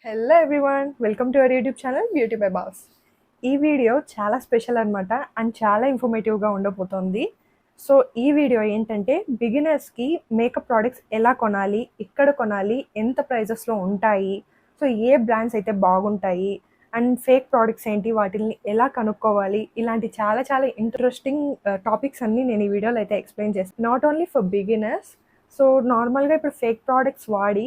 Hello everyone, welcome to our YouTube channel beauty by boss. ఈ video చాలా special అనమాట and చాలా ఇన్ఫర్మేటివ్గా ఉండబోతోంది. సో ఈ వీడియో ఏంటంటే బిగినర్స్కి మేకప్ ప్రోడక్ట్స్ ఎలా కొనాలి, ఎక్కడ కొనాలి, ఎంత ప్రైజెస్లో ఉంటాయి, సో ఏ బ్రాండ్స్ అయితే బాగుంటాయి అండ్ ఫేక్ ప్రోడక్ట్స్ ఏంటి, వాటిని ఎలా కనుక్కోవాలి, ఇలాంటి చాలా చాలా ఇంట్రెస్టింగ్ టాపిక్స్ అన్నీ నేను ఈ వీడియోలో అయితే ఎక్స్ప్లెయిన్ చేస్తాను. Not only for beginners. So నార్మల్గా ఇప్పుడు ఫేక్ ప్రోడక్ట్స్ వాడి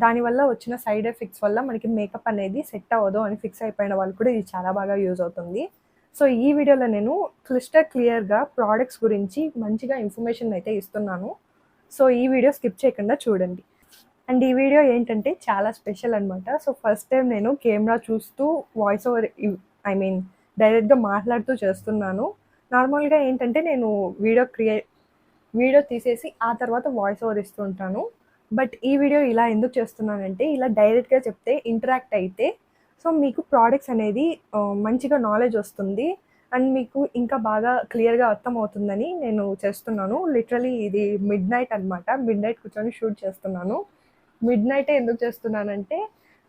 దానివల్ల వచ్చిన సైడ్ ఎఫెక్ట్స్ వల్ల మనకి మేకప్ అనేది సెట్ అవ్వదు అని ఫిక్స్ అయిపోయిన వాళ్ళు కూడా ఇది చాలా బాగా యూజ్ అవుతుంది. సో ఈ వీడియోలో నేను క్లియర్గా ప్రోడక్ట్స్ గురించి మంచిగా ఇన్ఫర్మేషన్ అయితే ఇస్తున్నాను. సో ఈ వీడియో స్కిప్ చేయకుండా చూడండి. అండ్ ఈ వీడియో ఏంటంటే చాలా స్పెషల్ అనమాట. సో ఫస్ట్ టైం నేను కెమెరా చూస్తూ వాయిస్ ఓవర్ డైరెక్ట్గా మాట్లాడుతూ చేస్తున్నాను. నార్మల్గా ఏంటంటే నేను వీడియో తీసేసి ఆ తర్వాత వాయిస్ ఓవర్ ఇస్తుంటాను. బట్ ఈ వీడియో ఇలా ఎందుకు చేస్తున్నానంటే ఇలా డైరెక్ట్గా చెప్తే ఇంటరాక్ట్ అయితే సో మీకు ప్రోడక్ట్స్ అనేది మంచిగా నాలెడ్జ్ వస్తుంది అండ్ మీకు ఇంకా బాగా క్లియర్గా అర్థమవుతుందని నేను చేస్తున్నాను. లిటరలీ ఇది మిడ్ నైట్ అనమాట. మిడ్ నైట్ కూర్చొని షూట్ చేస్తున్నాను. మిడ్ నైటే ఎందుకు చేస్తున్నానంటే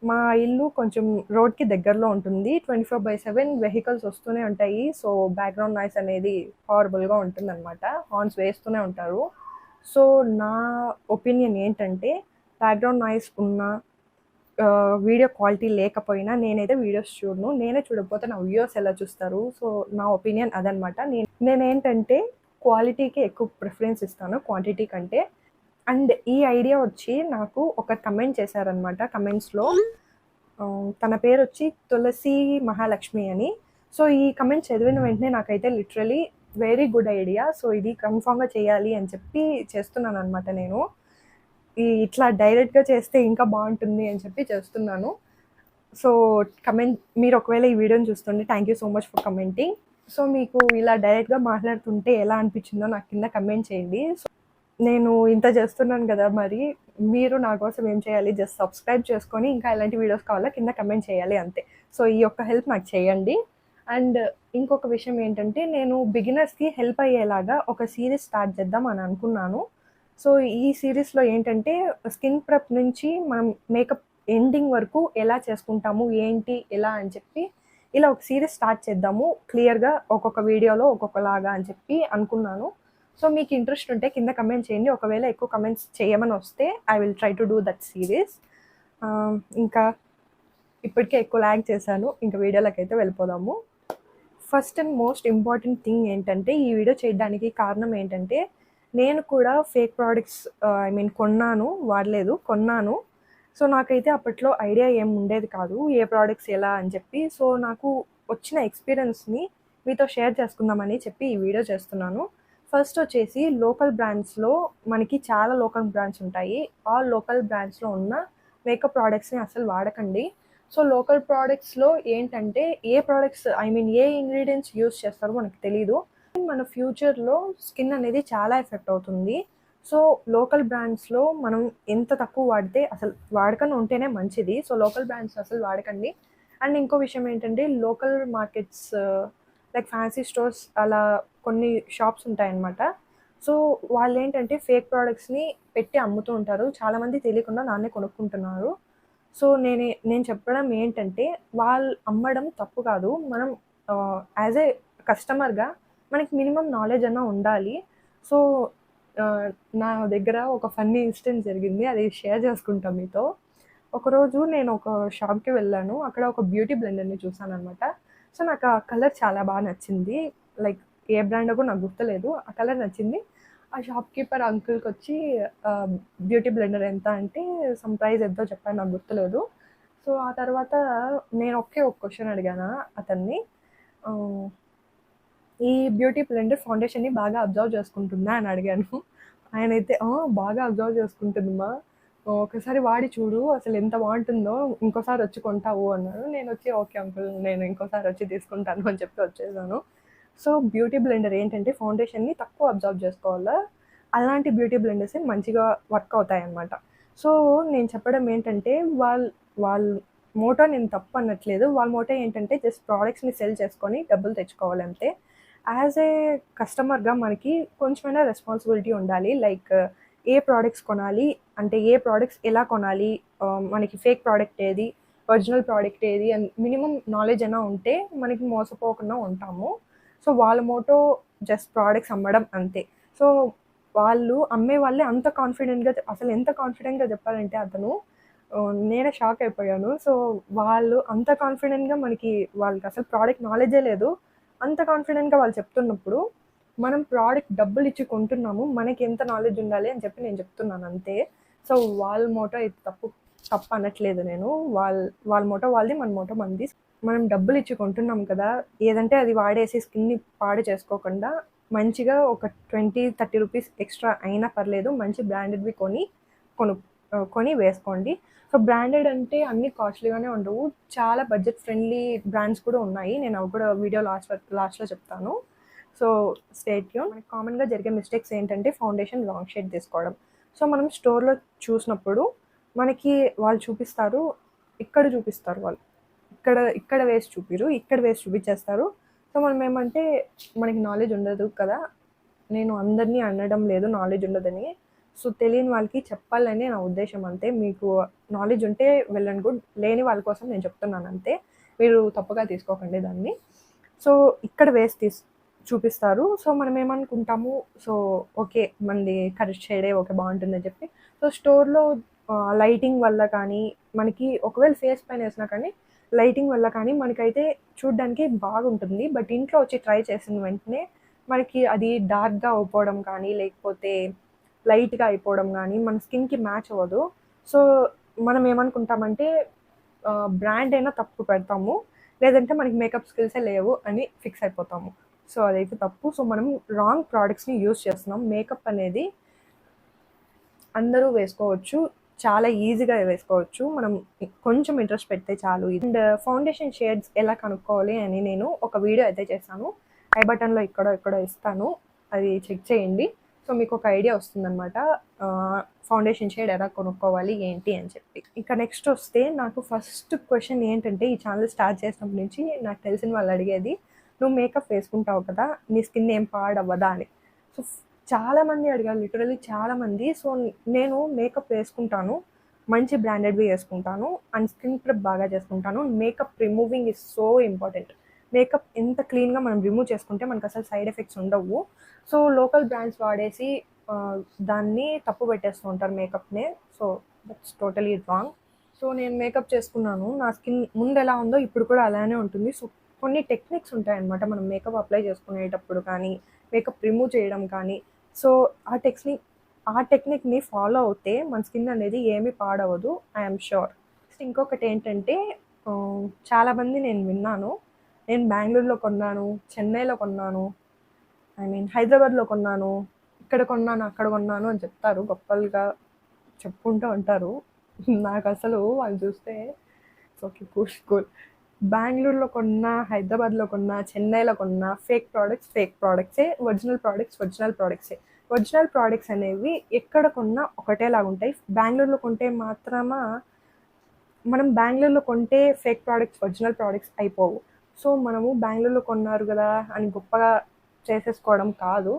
మా ఇల్లు కొంచెం రోడ్కి దగ్గరలో ఉంటుంది. 24/7 వెహికల్స్ వస్తూనే ఉంటాయి. సో బ్యాక్గ్రౌండ్ నాయిస్ అనేది హారబుల్గా ఉంటుంది అనమాట. హార్న్స్ వేస్తూనే ఉంటారు. సో నా ఒపీనియన్ ఏంటంటే బ్యాక్గ్రౌండ్ నాయిస్ ఉన్న వీడియో క్వాలిటీ లేకపోయినా నేనైతే వీడియోస్ చూడను. నేనే చూడకపోతే నా వ్యూవర్స్ ఎలా చూస్తారు? సో నా ఒపీనియన్ అదనమాట. నేనేంటంటే క్వాలిటీకి ఎక్కువ ప్రిఫరెన్స్ ఇస్తాను క్వాంటిటీ కంటే. అండ్ ఈ ఐడియా వచ్చి నాకు ఒక కమెంట్ చేశారనమాట. కమెంట్స్లో తన పేరు వచ్చి తులసి మహాలక్ష్మి అని. సో ఈ కమెంట్ చదివిన వెంటనే నాకైతే literally very good idea. So ఇది కన్ఫామ్గా చేయాలి అని చెప్పి చేస్తున్నాను అనమాట. నేను ఇట్లా డైరెక్ట్గా చేస్తే ఇంకా బాగుంటుంది అని చెప్పి చేస్తున్నాను. సో మీరు ఒకవేళ ఈ వీడియోని చూస్తుంటే thank you so much for commenting. So మీకు ఇలా డైరెక్ట్గా మాట్లాడుతుంటే ఎలా అనిపించిందో నాకు కింద కమెంట్ చేయండి. సో నేను ఇంత చేస్తున్నాను కదా, మరి మీరు నా కోసం ఏం చేయాలి? జస్ట్ సబ్స్క్రైబ్ చేసుకొని ఇంకా ఎలాంటి వీడియోస్ కావాలో కింద కమెంట్ చేయాలి, అంతే. సో ఈ ఒక్క హెల్ప్ నాకు చేయండి. అండ్ ఇంకొక విషయం ఏంటంటే నేను బిగినర్స్కి హెల్ప్ అయ్యేలాగా ఒక సిరీస్ స్టార్ట్ చేద్దాం అని అనుకున్నాను. సో ఈ సిరీస్లో ఏంటంటే స్కిన్ ప్రెప్ నుంచి మనం మేకప్ ఎండింగ్ వరకు ఎలా చేసుకుంటాము, ఏంటి, ఎలా అని చెప్పి ఇలా ఒక సిరీస్ స్టార్ట్ చేద్దాము క్లియర్గా ఒక్కొక్క వీడియోలో ఒక్కొక్కలాగా అని చెప్పి అనుకున్నాను. సో మీకు ఇంట్రెస్ట్ ఉంటే కింద కమెంట్ చేయండి. ఒకవేళ ఎక్కువ కమెంట్స్ చేయమని వస్తే I will try to do that series. ఇంకా ఇప్పటికే ఎక్కువ ల్యాగ్ చేశాను. ఇంకా వీడియోలోకి అయితే వెళ్ళిపోదాము. First and most important thing ఏంటంటే ఈ వీడియో చేయడానికి కారణం ఏంటంటే నేను కూడా ఫేక్ ప్రోడక్ట్స్ కొన్నాను, వాడలేదు, కొన్నాను. సో నాకైతే అప్పట్లో ఐడియా ఏం ఉండేది కాదు ఏ ప్రోడక్ట్స్ ఎలా అని చెప్పి. సో నాకు వచ్చిన ఎక్స్పీరియన్స్ని మీతో షేర్ చేసుకుందామని చెప్పి ఈ వీడియో చేస్తున్నాను. ఫస్ట్ వచ్చేసి లోకల్ బ్రాండ్స్లో మనకి చాలా లోకల్ బ్రాండ్స్ ఉంటాయి. ఆ లోకల్ బ్రాండ్స్లో ఉన్న మేకప్ ప్రోడక్ట్స్ని అసలు వాడకండి. సో లోకల్ ప్రోడక్ట్స్లో ఏంటంటే ఏ ప్రోడక్ట్స్ ఏ ఇంగ్రీడియంట్స్ యూస్ చేస్తారో మనకు తెలీదు. మన ఫ్యూచర్లో స్కిన్ అనేది చాలా ఎఫెక్ట్ అవుతుంది. సో లోకల్ బ్రాండ్స్లో మనం ఎంత తక్కువ వాడితే అసలు వాడకుండా ఉంటేనే మంచిది. సో లోకల్ బ్రాండ్స్ అసలు వాడకండి. అండ్ ఇంకో విషయం ఏంటంటే local markets like fancy stores అలా కొన్ని షాప్స్ ఉంటాయన్నమాట. సో వాళ్ళు ఏంటంటే ఫేక్ ప్రోడక్ట్స్ని పెట్టి అమ్ముతూ ఉంటారు. చాలామంది తెలియకుండా నాన్నే కొనుక్కుంటున్నారు. సో నేను చెప్పడం ఏంటంటే వాళ్ళు అమ్మడం తప్పు కాదు. మనం యాజ్ ఏ కస్టమర్గా మనకి మినిమం నాలెడ్జ్ అన్నా ఉండాలి. సో నా దగ్గర ఒక ఫన్నీ ఇన్సిడెంట్ జరిగింది, అది షేర్ చేసుకుంటాం మీతో. ఒకరోజు నేను ఒక షాప్కి వెళ్ళాను. అక్కడ ఒక బ్యూటీ బ్లెండర్ని చూసాను అనమాట. సో నాకు ఆ కలర్ చాలా బాగా నచ్చింది. లైక్ ఏ బ్రాండ్ కూడా నాకు గుర్తులేదు, ఆ కలర్ నచ్చింది. ఆ షాప్ కీపర్ అంకుల్కి వచ్చి బ్యూటీ బ్లెండర్ ఎంత అంటే సమ్ ప్రైస్ ఎంతో చెప్పాను, నాకు గుర్తులేదు. సో ఆ తర్వాత నేను ఒక క్వశ్చన్ అడిగాను అతన్ని, ఈ బ్యూటీ బ్లెండర్ ఫౌండేషన్ని బాగా అబ్జర్వ్ చేసుకుంటుందా అని అడిగాను. ఆయన అయితే బాగా అబ్జర్వ్ చేసుకుంటుందమ్మా, ఒకసారి వాడి చూడు అసలు ఎంత బాగుంటుందో, ఇంకోసారి వచ్చి కొంటావు అన్నారు. నేను వచ్చి ఓకే అంకుల్, నేను ఇంకోసారి వచ్చి తీసుకుంటాను అని చెప్పి వచ్చేసాను. సో బ్యూటీ బ్లెండర్ ఏంటంటే ఫౌండేషన్ని తక్కువ అబ్జర్వ్ చేసుకోవాలా, అలాంటి బ్యూటీ బ్లెండర్స్ మంచిగా వర్క్ అవుతాయి అన్నమాట. సో నేను చెప్పడం ఏంటంటే వాళ్ళ మోటో నేను తప్పు అనట్లేదు. వాళ్ళ మోటో ఏంటంటే జస్ట్ ప్రోడక్ట్స్ని సెల్ చేసుకొని డబ్బులు తెచ్చుకోవాలంటే. యాజ్ ఏ కస్టమర్గా మనకి కొంచెమైనా రెస్పాన్సిబిలిటీ ఉండాలి. లైక్ ఏ ప్రోడక్ట్స్ కొనాలి, అంటే ఏ ప్రోడక్ట్స్ ఎలా కొనాలి, మనకి ఫేక్ ప్రోడక్ట్ ఏది, ఒరిజినల్ ప్రోడక్ట్ ఏది అని మినిమం నాలెడ్జ్ అయినా ఉంటే మనకి మోసపోకుండా ఉంటాము. సో వాళ్ళ మోటో జస్ట్ ప్రోడక్ట్స్ అమ్మడం అంతే. సో వాళ్ళు అమ్మే వాళ్ళే అంత కాన్ఫిడెంట్గా, అసలు ఎంత కాన్ఫిడెంట్గా చెప్పాలంటే అతను నేనే షాక్ అయిపోయాను. సో వాళ్ళు అంత కాన్ఫిడెంట్గా మనకి, వాళ్ళకి అసలు ప్రోడక్ట్ నాలెడ్జే లేదు, అంత కాన్ఫిడెంట్గా వాళ్ళు చెప్తున్నప్పుడు మనం ప్రోడక్ట్ డబ్బులు ఇచ్చి కొంటున్నాము, మనకి ఎంత నాలెడ్జ్ ఉండాలి అని చెప్పి నేను చెప్తున్నాను అంతే. సో వాళ్ళ మోటో ఇది తప్పు అనట్లేదు నేను. వాళ్ళ మోటో వాళ్ళది, మన మోటో మనది. మనం డబ్బులు ఇచ్చి కొంటున్నాం కదా, ఏదంటే అది వాడేసి స్కిన్ని పాడు చేసుకోకుండా మంచిగా ఒక 20-30 రూపీస్ ఎక్స్ట్రా అయినా పర్లేదు, మంచి బ్రాండెడ్వి కొని వేసుకోండి. సో బ్రాండెడ్ అంటే అన్ని కాస్ట్లీగానే ఉండవు, చాలా బడ్జెట్ ఫ్రెండ్లీ బ్రాండ్స్ కూడా ఉన్నాయి. నేను అవి కూడా వీడియో లాస్ట్లో చెప్తాను. So stay tune. మనకి కామన్గా జరిగే మిస్టేక్స్ ఏంటంటే ఫౌండేషన్ రాంగ్ షేడ్ తీసుకోవడం. సో మనం స్టోర్లో చూసినప్పుడు మనకి వాళ్ళు చూపిస్తారు, వాళ్ళు ఇక్కడ వేసి చూపిరు, ఇక్కడ వేసి చూపించేస్తారు. సో మనం ఏమంటే మనకి నాలెడ్జ్ ఉండదు కదా, నేను అందరినీ అనడం లేదు నాలెడ్జ్ ఉండదని. సో తెలియని వాళ్ళకి చెప్పాలని నా ఉద్దేశం అంతే. మీకు నాలెడ్జ్ ఉంటే వెల్ అండ్ గుడ్, లేని వాళ్ళ కోసం నేను చెప్తున్నాను అంతే, మీరు తప్పుగా తీసుకోకండి దాన్ని. సో ఇక్కడ వేసి చూపిస్తారు. సో మనం ఏమనుకుంటాము, సో ఓకే మనది కరెక్ట్ షేడే ఓకే బాగుంటుందని చెప్పి. సో స్టోర్లో లైటింగ్ వల్ల కానీ మనకి, ఒకవేళ ఫేస్ పైన వేసినా కానీ లైటింగ్ వల్ల కానీ మనకైతే చూడ్డానికి బాగుంటుంది. బట్ ఇంట్లో వచ్చి ట్రై చేసిన వెంటనే మనకి అది డార్క్గా అయిపోవడం కానీ, లేకపోతే లైట్గా అయిపోవడం కానీ మన స్కిన్కి మ్యాచ్ అవ్వదు. సో మనం ఏమనుకుంటామంటే బ్రాండ్ అయినా తప్పు పెడతాము, లేదంటే మనకి మేకప్ స్కిల్సే లేవు అని ఫిక్స్ అయిపోతాము. సో అదైతే తప్పు. సో మనం రాంగ్ ప్రోడక్ట్స్ని యూజ్ చేస్తున్నాం. మేకప్ అనేది అందరూ వేసుకోవచ్చు, చాలా ఈజీగా వేసుకోవచ్చు, మనం కొంచెం ఇంట్రెస్ట్ పెడితే చాలు. అండ్ ఫౌండేషన్ షేడ్స్ ఎలా కనుక్కోవాలి అని నేను ఒక వీడియో అయితే చేశాను, ఐ బటన్లో ఇక్కడ ఇస్తాను, అది చెక్ చేయండి. సో మీకు ఒక ఐడియా వస్తుందన్నమాట ఫౌండేషన్ షేడ్ ఎలా కొనుక్కోవాలి ఏంటి అని చెప్పి. ఇంకా నెక్స్ట్ వస్తే, నాకు ఫస్ట్ క్వశ్చన్ ఏంటంటే, ఈ ఛానల్ స్టార్ట్ చేసినప్పటి నుంచి నాకు తెలిసిన వాళ్ళు అడిగేది, నువ్వు మేకప్ వేసుకుంటావు కదా, నీ స్కిన్ ఏం పాడవ్వదా అని. సో చాలామంది అడిగారు, లిటరలీ చాలామంది. సో నేను మేకప్ వేసుకుంటాను, మంచి బ్రాండెడ్వి వేసుకుంటాను, అండ్ స్కిన్ ప్రెప్ బాగా చేసుకుంటాను. Makeup removing is so important. Makeup ఎంత క్లీన్గా మనం రిమూవ్ చేసుకుంటే మనకు అసలు సైడ్ ఎఫెక్ట్స్ ఉండవు. సో లోకల్ బ్రాండ్స్ వాడేసి దాన్ని తప్పు పెట్టేస్తూ ఉంటారు మేకప్నే. So that's totally wrong. So నేను మేకప్ చేసుకున్నాను, నా స్కిన్ ముందు ఎలా ఉందో ఇప్పుడు కూడా అలానే ఉంటుంది. సో కొన్ని టెక్నిక్స్ ఉంటాయన్నమాట మనం మేకప్ అప్లై చేసుకునేటప్పుడు కానీ, మేకప్ రిమూవ్ చేయడం కానీ. సో ఆ టెక్నిక్ని ఫాలో అవుతే మన స్కిన్ అనేది ఏమీ పాడవదు, ఐఎమ్ షూర్. ఇంకొకటి ఏంటంటే, చాలామంది నేను విన్నాను, నేను బెంగళూరులో కొన్నాను, చెన్నైలో కొన్నాను, హైదరాబాద్లో కొన్నాను, ఇక్కడ కొన్నాను, అక్కడ కొన్నాను అని చెప్తారు, గొప్పలుగా చెప్పుకుంటూ ఉంటారు. నాకు అసలు వాళ్ళు చూస్తే ఓకే కూల్. బెంగళూరులో కొన్నా, హైదరాబాద్లో కొన్నా, చెన్నైలో కొన్నా ఫేక్ ప్రోడక్ట్సే, ఒరిజినల్ ప్రోడక్ట్సే. ఒరిజినల్ ప్రోడక్ట్స్ అనేవి ఎక్కడ కొన్నా ఒకటేలాగా ఉంటాయి. బెంగళూరులో కొంటే మాత్రమా మనం బెంగళూరులో కొంటే ఫేక్ ప్రోడక్ట్స్ ఒరిజినల్ ప్రోడక్ట్స్ అయిపోవు. సో మనము బెంగళూరులో కొన్నారు కదా అని గొప్పగా చేసేసుకోవడం కాదు.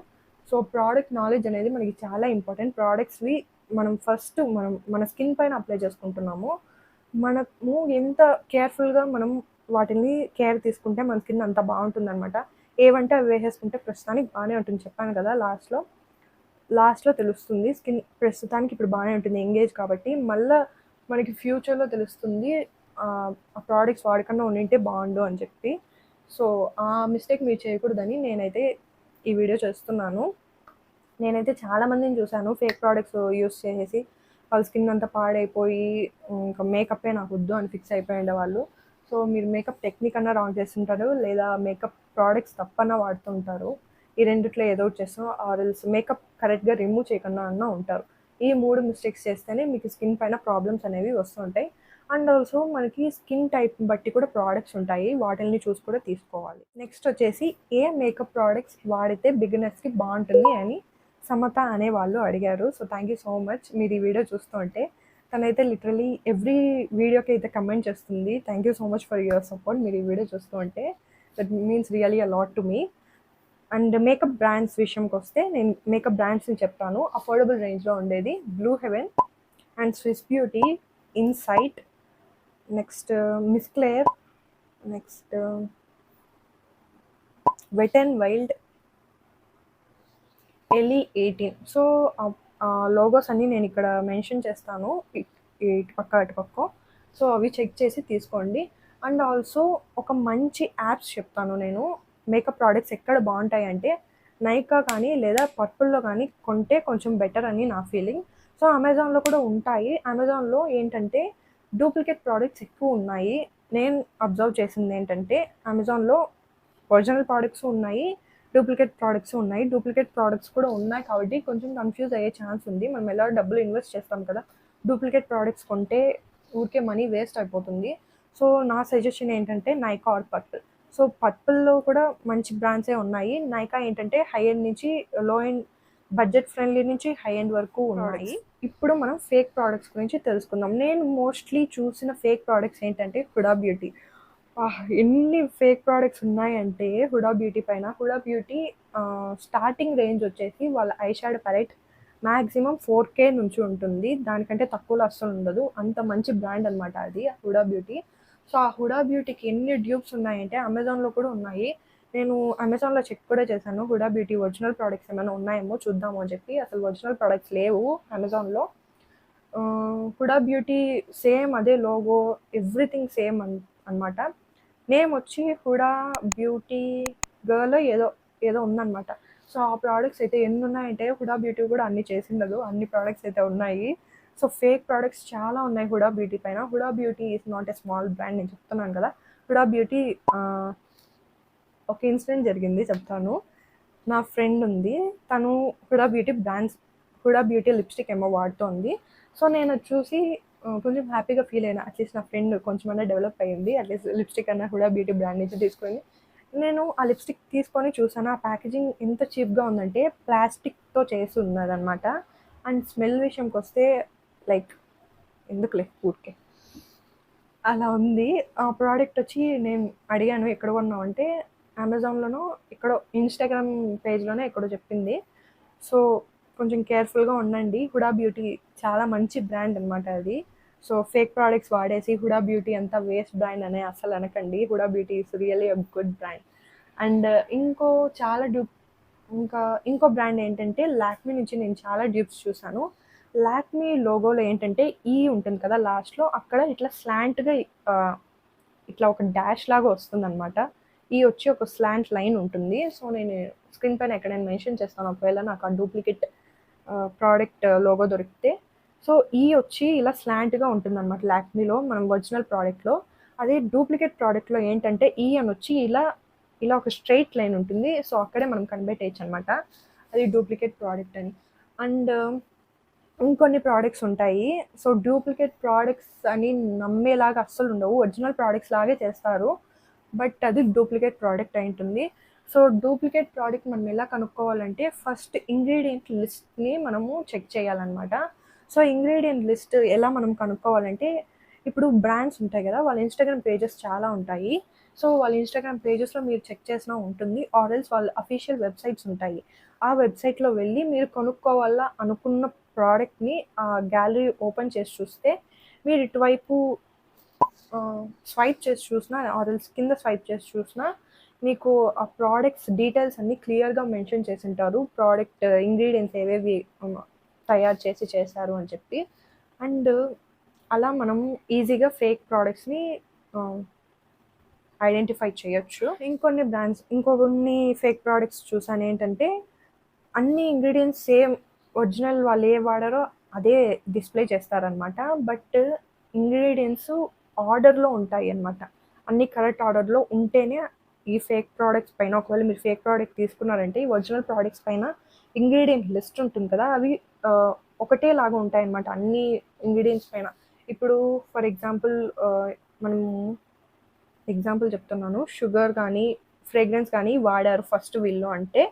సో ప్రోడక్ట్ నాలెడ్జ్ అనేది మనకి చాలా ఇంపార్టెంట్. ప్రోడక్ట్స్వి మనం ఫస్ట్ మన స్కిన్ పైన అప్లై చేసుకుంటున్నాము, మనము ఎంత కేర్ఫుల్గా మనం వాటిని కేర్ తీసుకుంటే మన స్కిన్ అంత బాగుంటుంది అనమాట. ఏవంటే అవి వేసేసుకుంటే ప్రస్తుతానికి బాగానే ఉంటుంది, చెప్పాను కదా లాస్ట్లో తెలుస్తుంది. స్కిన్ ప్రస్తుతానికి ఇప్పుడు బాగానే ఉంటుంది, ఎంగేజ్ కాబట్టి. మళ్ళీ మనకి ఫ్యూచర్లో తెలుస్తుంది ఆ ప్రోడక్ట్స్ వాడకుండా ఉండింటే బాగుండు అని చెప్పి. సో ఆ మిస్టేక్ మీరు చేయకూడదని నేనైతే ఈ వీడియో చేస్తున్నాను. నేనైతే చాలామందిని చూశాను ఫేక్ ప్రోడక్ట్స్ యూస్ చేసేసి వాళ్ళ స్కిన్ అంతా పాడైపోయి ఇంకా మేకప్పే నాకు వద్దు అని ఫిక్స్ అయిపోయిండే వాళ్ళు. సో మీరు మేకప్ టెక్నిక్ అన్నా రాంగ్ చేస్తుంటారు, లేదా మేకప్ ప్రోడక్ట్స్ తప్పన్నా వాడుతుంటారు. ఈ రెండిట్లో ఏదో ఒకటి చేస్తాం, ఆర్ఎల్స్ మేకప్ కరెక్ట్గా రిమూవ్ చేయకుండా అన్నా ఉంటారు. ఈ 3 మిస్టేక్స్ చేస్తేనే మీకు స్కిన్ పైన ప్రాబ్లమ్స్ అనేవి వస్తుంటాయి. అండ్ ఆల్సో మనకి స్కిన్ టైప్ బట్టి కూడా ప్రోడక్ట్స్ ఉంటాయి, వాటిని చూసి కూడా తీసుకోవాలి. నెక్స్ట్ వచ్చేసి, ఏ మేకప్ ప్రోడక్ట్స్ వాడితే బిగినర్స్కి బాగుంటుంది అని సమత అనే వాళ్ళు అడిగారు. So thank you so much. మీరు ఈ వీడియో చూస్తుంటే తనైతే లిటరలీ ఎవ్రీ వీడియోకి అయితే కమెంట్ చేస్తుంది, thank you so much for your support. మీరు ఈ వీడియో చూస్తూ ఉంటే that means really a lot to me. And makeup brands విషయంకి వస్తే నేను మేకప్ బ్రాండ్స్ని చెప్తాను. అఫోర్డబుల్ రేంజ్లో ఉండేది Blue Heaven and Swiss Beauty, Insight, next Miss Claire, next Wet and Wild, LE18. So logos అన్నీ నేను ఇక్కడ మెన్షన్ చేస్తాను, ఇటు పక్క అటు పక్క. సో అవి చెక్ చేసి తీసుకోండి. అండ్ ఆల్సో ఒక మంచి యాప్స్ చెప్తాను నేను. మేకప్ ప్రోడక్ట్స్ ఎక్కడ బాగుంటాయి అంటే నైకా కానీ లేదా పర్పుల్లో కానీ కొంటే కొంచెం బెటర్ అని నా ఫీలింగ్. సో అమెజాన్లో కూడా ఉంటాయి. అమెజాన్లో ఏంటంటే డూప్లికేట్ ప్రోడక్ట్స్ ఎక్కువ ఉన్నాయి. నేను అబ్జర్వ్ చేసింది ఏంటంటే అమెజాన్లో ఒరిజినల్ ప్రోడక్ట్స్ ఉన్నాయి, డూప్లికేట్ ప్రోడక్ట్స్ కూడా ఉన్నాయి. కాబట్టి కొంచెం కన్ఫ్యూజ్ అయ్యే ఛాన్స్ ఉంది. మనం ఎలా డబ్బులు ఇన్వెస్ట్ చేస్తాం కదా, డూప్లికేట్ ప్రోడక్ట్స్ కొంటే ఊరికే మనీ వేస్ట్ అయిపోతుంది. సో నా సజెషన్ ఏంటంటే నైకా ఆర్ పర్పుల్. సో పర్పుల్లో కూడా మంచి బ్రాండ్సే ఉన్నాయి. నైకా ఏంటంటే హై ఎండ్ నుంచి లో ఎండ్, బడ్జెట్ ఫ్రెండ్లీ నుంచి హై ఎండ్ వరకు ఉన్నాయి. ఇప్పుడు మనం ఫేక్ ప్రోడక్ట్స్ గురించి తెలుసుకుందాం. నేను మోస్ట్లీ చూసిన ఫేక్ ప్రోడక్ట్స్ ఏంటంటే హుడా బ్యూటీ. ఎన్ని ఫేక్ ప్రోడక్ట్స్ ఉన్నాయంటే హుడా బ్యూటీ పైన. హుడా బ్యూటీ స్టార్టింగ్ రేంజ్ వచ్చేసి వాళ్ళ eye shadow palette maximum 4K నుంచి ఉంటుంది, దానికంటే తక్కువలో అస్సలు ఉండదు. అంత మంచి బ్రాండ్ అనమాట అది హుడా బ్యూటీ. సో ఆ హుడా బ్యూటీకి ఎన్ని డ్యూప్స్ ఉన్నాయంటే అమెజాన్లో కూడా ఉన్నాయి. నేను అమెజాన్లో చెక్ కూడా చేశాను హుడా బ్యూటీ ఒరిజినల్ ప్రోడక్ట్స్ ఏమైనా ఉన్నాయేమో చూద్దాము అని చెప్పి. అసలు ఒరిజినల్ ప్రోడక్ట్స్ లేవు అమెజాన్లో. హుడా బ్యూటీ సేమ్ అదే లోగో, ఎవ్రీథింగ్ సేమ్ అనమాట. నేమ్ వచ్చి హుడా బ్యూటీ గర్ల్ ఏదో ఉందన్నమాట. సో ఆ ప్రోడక్ట్స్ అయితే ఎన్ని ఉన్నాయంటే హుడా బ్యూటీ కూడా అన్ని చేసిండదు, అన్ని ప్రోడక్ట్స్ అయితే ఉన్నాయి. సో ఫేక్ ప్రోడక్ట్స్ చాలా ఉన్నాయి హుడా బ్యూటీ పైన. Huda beauty is not a small brand, నేను చెప్తున్నాను కదా. హుడా బ్యూటీ ఒక ఇన్సిడెంట్ జరిగింది చెప్తాను. నా ఫ్రెండ్ ఉంది, తను హుడా బ్యూటీ లిప్స్టిక్ ఏమో వాడుతోంది. సో నేను చూసి కొంచెం హ్యాపీగా ఫీల్ అయినా, అట్లీస్ట్ నా ఫ్రెండ్ కొంచెమన్నా డెవలప్ అయ్యింది, అట్లీస్ట్ లిప్స్టిక్ అన్న హుడా బ్యూటీ బ్రాండ్ నుంచి తీసుకొని. నేను ఆ లిప్స్టిక్ తీసుకొని చూసాను, ఆ ప్యాకేజింగ్ ఎంత చీప్గా ఉందంటే ప్లాస్టిక్తో చేసి ఉన్నదనమాట. అండ్ స్మెల్ విషయంకి వస్తే లైక్ ఎందుకులే ఊరికే అలా ఉంది. ఆ ప్రోడక్ట్ వచ్చి నేను అడిగాను ఎక్కడ కొన్నావు అంటే అమెజాన్లోనో ఎక్కడో ఇన్స్టాగ్రామ్ పేజ్లోనే ఎక్కడో చెప్పింది. సో కొంచెం కేర్ఫుల్గా ఉండండి. హుడా బ్యూటీ చాలా మంచి బ్రాండ్ అనమాట అది. సో ఫేక్ ప్రోడక్ట్స్ వాడేసి హుడా బ్యూటీ అంతా వేస్ట్ బ్రాండ్ అనే అసలు అనకండి. Huda Beauty is really a good brand. And ఇంకో బ్రాండ్ ఏంటంటే లాక్మీ నుంచి నేను చాలా డ్యూప్స్ చూసాను. లాక్మీ లోగోలో ఏంటంటే ఉంటుంది కదా లాస్ట్లో, అక్కడ ఇట్లా స్లాంట్గా ఇట్లా ఒక డాష్ లాగా వస్తుందన్నమాట. వచ్చి ఒక స్లాంట్ లైన్ ఉంటుంది. సో నేను స్క్రీన్ పైన ఎక్కడైనా మెన్షన్ చేస్తాను ఒకవేళ నాకు ఆ డూప్లికేట్ ప్రోడక్ట్ లోగో దొరికితే. సో వచ్చి ఇలా స్లాంట్గా ఉంటుంది అనమాట లాక్మీలో, మనం ఒరిజినల్ ప్రోడక్ట్లో. అదే డూప్లికేట్ ప్రోడక్ట్లో ఏంటంటే అని వచ్చి ఇలా ఒక స్ట్రైట్ లైన్ ఉంటుంది. సో అక్కడే మనం కనిపెట్టేయచ్చు అనమాట అది డూప్లికేట్ ప్రోడక్ట్ అని. అండ్ ఇంకొన్ని ప్రోడక్ట్స్ ఉంటాయి. సో డూప్లికేట్ ప్రోడక్ట్స్ అని నమ్మేలాగా అస్సలు ఉండవు, ఒరిజినల్ ప్రోడక్ట్స్ లాగే చేస్తారు, బట్ అది డూప్లికేట్ ప్రోడక్ట్ అయి ఉంటుంది. సో డూప్లికేట్ ప్రోడక్ట్ మనం ఎలా కనుక్కోవాలంటే ఫస్ట్ ఇంగ్రీడియంట్ లిస్ట్ని మనము చెక్ చేయాలన్నమాట. సో ఇంగ్రీడియంట్ లిస్ట్ ఎలా మనం కనుక్కోవాలంటే ఇప్పుడు బ్రాండ్స్ ఉంటాయి కదా, వాళ్ళ ఇన్స్టాగ్రామ్ పేజెస్ చాలా ఉంటాయి. సో వాళ్ళ ఇన్స్టాగ్రామ్ పేజెస్లో మీరు చెక్ చేసినా ఉంటుంది, ఆర్ఎల్స్ వాళ్ళ అఫీషియల్ వెబ్సైట్స్ ఉంటాయి. ఆ వెబ్సైట్లో వెళ్ళి మీరు కొనుక్కోవాలా అనుకున్న ప్రోడక్ట్ని ఆ గ్యాలరీ ఓపెన్ చేసి చూస్తే, మీరు ఇటువైపు స్వైప్ చేసి చూసినా ఆర్ఎల్స్ కింద స్వైప్ చేసి చూసినా మీకు ఆ ప్రోడక్ట్స్ డీటెయిల్స్ అన్నీ క్లియర్గా మెన్షన్ చేసి ఉంటారు, ప్రోడక్ట్ ఇంగ్రీడియంట్స్ ఏవేవి తయారు చేశారు అని చెప్పి. అండ్ అలా మనం ఈజీగా ఫేక్ ప్రోడక్ట్స్ని ఐడెంటిఫై చేయొచ్చు. ఇంకొన్ని ఫేక్ ప్రోడక్ట్స్ చూసాను ఏంటంటే అన్ని ఇంగ్రీడియంట్స్ సేమ్, ఒరిజినల్ వాళ్ళు ఏ వాడారో అదే డిస్ప్లే చేస్తారనమాట, బట్ ఇంగ్రీడియంట్స్ ఆర్డర్లో ఉంటాయి అన్నమాట. అన్ని కరెక్ట్ ఆర్డర్లో ఉంటేనే ఈ ఫేక్ ప్రోడక్ట్స్ పైన, ఒకవేళ మీరు ఫేక్ ప్రోడక్ట్ తీసుకున్నారంటే ఈ ఒరిజినల్ ప్రోడక్ట్స్ పైన ఇంగ్రీడియంట్ లిస్ట్ ఉంటుంది కదా, అవి ఒకటే లాగా ఉంటాయి అన్నమాట అన్ని ఇంగ్రీడియంట్స్ పైన. ఇప్పుడు ఫర్ ఎగ్జాంపుల్ చెప్తున్నాను, షుగర్ కానీ ఫ్రేగ్రెన్స్ కానీ వాడారు ఫస్ట్ వీళ్ళు అంటే,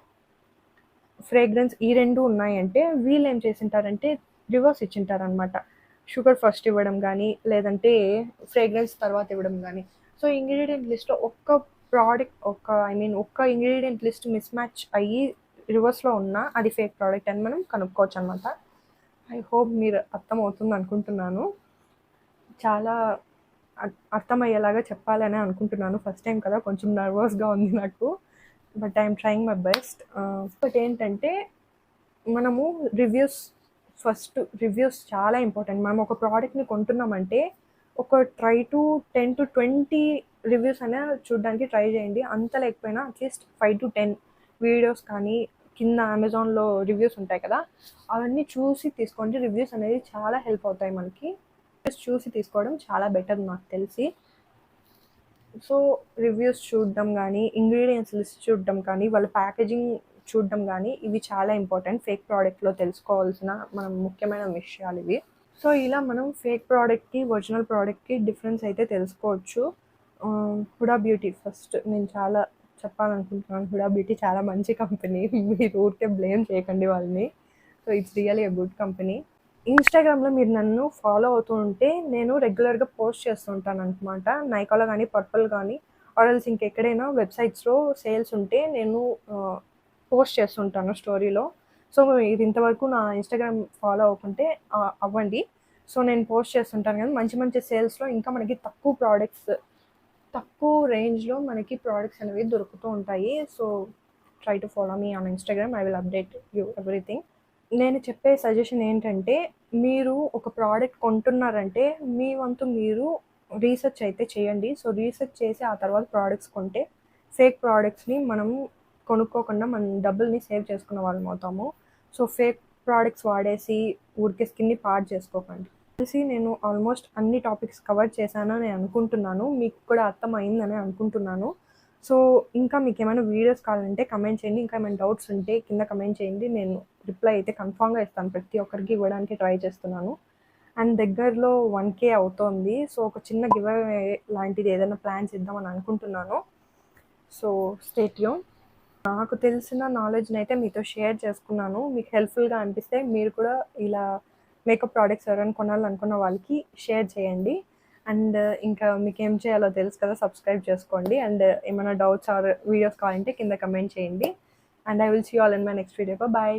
ఫ్రేగ్రెన్స్ ఈ రెండు ఉన్నాయంటే వీళ్ళు ఏం చేసింటారంటే రివర్స్ ఇచ్చింటారనమాట, షుగర్ ఫస్ట్ ఇవ్వడం కానీ లేదంటే ఫ్రేగ్రెన్స్ తర్వాత ఇవ్వడం కానీ. సో ఇంగ్రీడియంట్ లిస్ట్లో ఒక్క ప్రోడక్ట్ ఒక్క ఇంగ్రీడియంట్ లిస్ట్ మిస్ మ్యాచ్ అయ్యి రివర్స్లో ఉన్నా అది ఫేక్ ప్రోడక్ట్ అని మనం కనుక్కోవచ్చు అనమాట. ఐ హోప్ మీరు అర్థమవుతుంది అనుకుంటున్నాను. చాలా అర్థమయ్యేలాగా చెప్పాలని అనుకుంటున్నాను. ఫస్ట్ టైం కదా, కొంచెం నర్వస్గా ఉంది నాకు, but I'm trying my best. But ఏంటంటే మనము రివ్యూస్ చాలా ఇంపార్టెంట్. మనం ఒక ప్రోడక్ట్ని కొంటున్నామంటే ఒక ట్రై టు 10 to 20 రివ్యూస్ అయినా చూడడానికి ట్రై చేయండి. అంత లేకపోయినా అట్లీస్ట్ 5 to 10 వీడియోస్ కానీ కింద అమెజాన్లో రివ్యూస్ ఉంటాయి కదా, అవన్నీ చూసి తీసుకోండి. రివ్యూస్ అనేది చాలా హెల్ప్ అవుతాయి మనకి. చూసి తీసుకోవడం చాలా బెటర్ నాకు తెలిసి. సో రివ్యూస్ చూడడం కానీ, ఇంగ్రీడియంట్స్ లిస్ట్ చూడడం కానీ, వాళ్ళ ప్యాకేజింగ్ చూడడం కానీ, ఇవి చాలా ఇంపార్టెంట్. ఫేక్ ప్రోడక్ట్లో తెలుసుకోవాల్సిన మనం ముఖ్యమైన విషయాలు ఇవి. సో ఇలా మనం ఫేక్ ప్రోడక్ట్కి ఒరిజినల్ ప్రోడక్ట్కి డిఫరెన్స్ అయితే తెలుసుకోవచ్చు. హుడా బ్యూటీ ఫస్ట్ నేను చాలా చెప్పాలనుకుంటున్నాను. హుడా బ్యూటీ చాలా మంచి కంపెనీ, మీరు ఊరికే బ్లేమ్ చేయకండి వాళ్ళని. So it's really a good company. ఇన్స్టాగ్రామ్లో మీరు నన్ను ఫాలో అవుతూ ఉంటే నేను రెగ్యులర్గా పోస్ట్ చేస్తుంటాను అనమాట. నైకాలో కానీ, పర్పుల్ కానీ, ఆర్ఎల్స్ ఇంకెక్కడైనా వెబ్సైట్స్లో సేల్స్ ఉంటే నేను పోస్ట్ చేస్తుంటాను స్టోరీలో. సో ఇది ఇంతవరకు నా ఇన్స్టాగ్రామ్ ఫాలో అవ్వకుంటే అవ్వండి. సో నేను పోస్ట్ చేస్తుంటాను కానీ మంచి మంచి సేల్స్లో ఇంకా మనకి తక్కువ రేంజ్లో మనకి ప్రోడక్ట్స్ అనేవి దొరుకుతూ ఉంటాయి. So try to follow me on Instagram. I will update you everything. నేను చెప్పే సజెషన్ ఏంటంటే, మీరు ఒక ప్రోడక్ట్ కొంటున్నారంటే మీ వంతు మీరు రీసెర్చ్ అయితే చేయండి. సో రీసెర్చ్ చేసి ఆ తర్వాత ప్రోడక్ట్స్ కొంటే ఫేక్ ప్రోడక్ట్స్ని మనం కొనుక్కోకుండా మన డబ్బుల్ని సేవ్ చేసుకున్న వాళ్ళం అవుతాము. సో ఫేక్ ప్రోడక్ట్స్ వాడేసి ఊరికే స్కిన్ని పాడు చేసుకోకండి. తెలిసి నేను ఆల్మోస్ట్ అన్ని టాపిక్స్ కవర్ చేశానని నేను అనుకుంటున్నాను. మీకు కూడా అర్థమైందని అనుకుంటున్నాను. సో ఇంకా మీకు ఏమైనా వీడియోస్ కావాలంటే కమెంట్ చేయండి. ఇంకా ఏమైనా డౌట్స్ ఉంటే కింద కమెంట్ చేయండి. నేను రిప్లై అయితే కన్ఫామ్గా ఇస్తాను. ప్రతి ఒక్కరికి ఇవ్వడానికి ట్రై చేస్తున్నాను. అండ్ దగ్గరలో 1K అవుతోంది. సో ఒక చిన్న గివ్ అవే లాంటిది ఏదైనా ప్లాన్ చేద్దామని అనుకుంటున్నాను. So stay tune. నాకు తెలిసిన నాలెడ్జ్ని అయితే మీతో షేర్ చేసుకున్నాను. మీకు హెల్ప్ఫుల్గా అనిపిస్తే మీరు కూడా ఇలా మేకప్ ప్రోడక్ట్స్ ఎవరైనా కొనాలనుకున్న వాళ్ళకి షేర్ చేయండి. అండ్ ఇంకా మీకు ఏం చేయాలో తెలుసు కదా, సబ్స్క్రైబ్ చేసుకోండి. అండ్ ఏమైనా డౌట్స్ ఆర్ వీడియోస్ కావాలంటే కింద కమెంట్ చేయండి. And I will see you all in my next video. Bye.